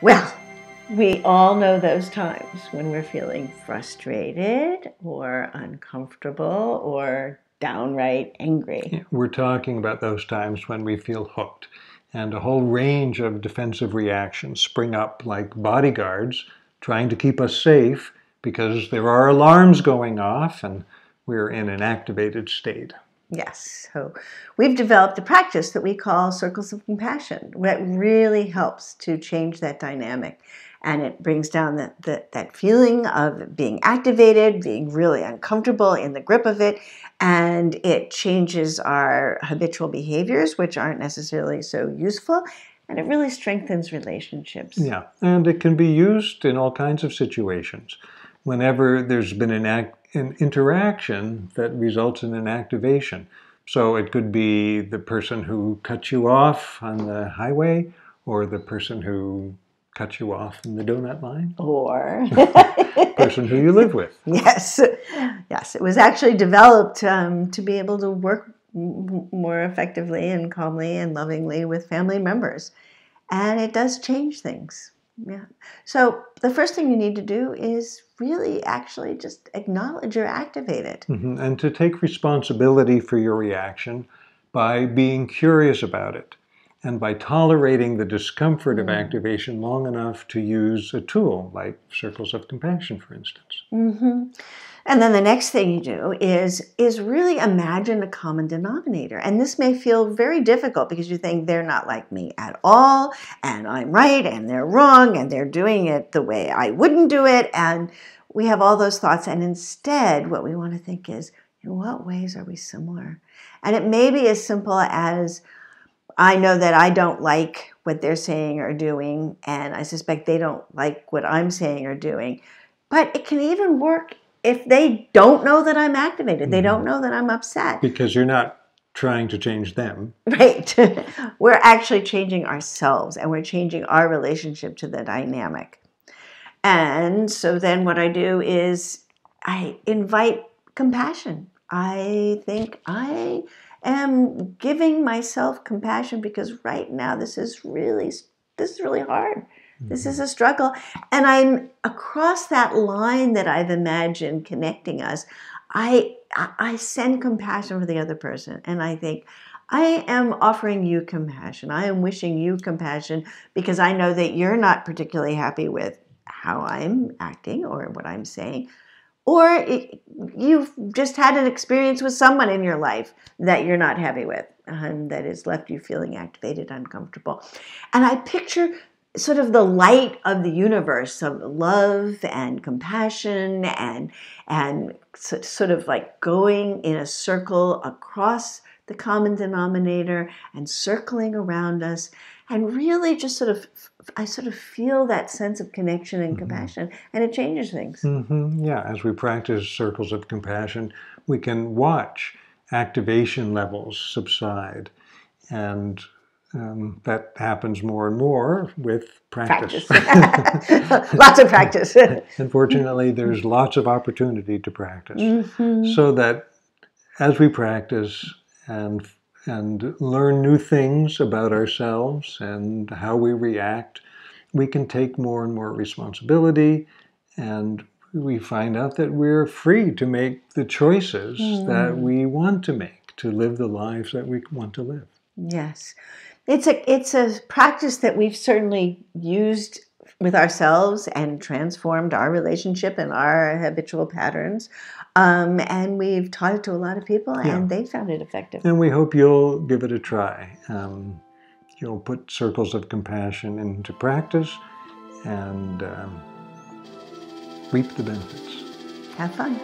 Well, we all know those times when we're feeling frustrated or uncomfortable or downright angry. We're talking about those times when we feel hooked, and a whole range of defensive reactions spring up like bodyguards trying to keep us safe because there are alarms going off and we're in an activated state. Yes, so we've developed a practice that we call circles of compassion that really helps to change that dynamic. And it brings down that feeling of being activated, being really uncomfortable in the grip of it, and it changes our habitual behaviors, which aren't necessarily so useful, and it really strengthens relationships. Yeah, and it can be used in all kinds of situations. Whenever there's been an interaction that results in an activation. So it could be the person who cut you off on the highway, or the person who cut you off in the donut line, or person who you live with. Yes, yes. It was actually developed to be able to work more effectively and calmly and lovingly with family members, and it does change things. Yeah. So the first thing you need to do is really actually just acknowledge you're activated. And to take responsibility for your reaction by being curious about it and by tolerating the discomfort of activation long enough to use a tool like circles of compassion, for instance. And then the next thing you do is really imagine a common denominator. And this may feel very difficult because you think they're not like me at all, and I'm right, and they're wrong, and they're doing it the way I wouldn't do it. And we have all those thoughts. And instead, what we want to think is, in what ways are we similar? And it may be as simple as, I know that I don't like what they're saying or doing, and I suspect they don't like what I'm saying or doing. But it can even work if they don't know that I'm activated. They don't know that I'm upset. Because you're not trying to change them. Right. We're actually changing ourselves, and we're changing our relationship to the dynamic. And so then what I do is I invite compassion. I think I am giving myself compassion because right now this is really hard. This is a struggle. And I'm across that line that I've imagined connecting us. I send compassion for the other person. And I think, I am offering you compassion. I am wishing you compassion because I know that you're not particularly happy with how I'm acting or what I'm saying. Or you've just had an experience with someone in your life that you're not happy with and that has left you feeling activated, uncomfortable. And I picture sort of the light of the universe of love and compassion and sort of like going in a circle across the common denominator and circling around us, and really just I feel that sense of connection and compassion, and it changes things. Yeah, as we practice circles of compassion, we can watch activation levels subside, and that happens more and more with practice. Lots of practice. Unfortunately, there's lots of opportunity to practice. So that as we practice and learn new things about ourselves and how we react, we can take more and more responsibility, and we find out that we're free to make the choices that we want to make, to live the lives that we want to live. Yes. It's a practice that we've certainly used with ourselves and transformed our relationship and our habitual patterns. And we've taught it to a lot of people, and they found it effective. And we hope you'll give it a try. You'll put circles of compassion into practice and reap the benefits. Have fun.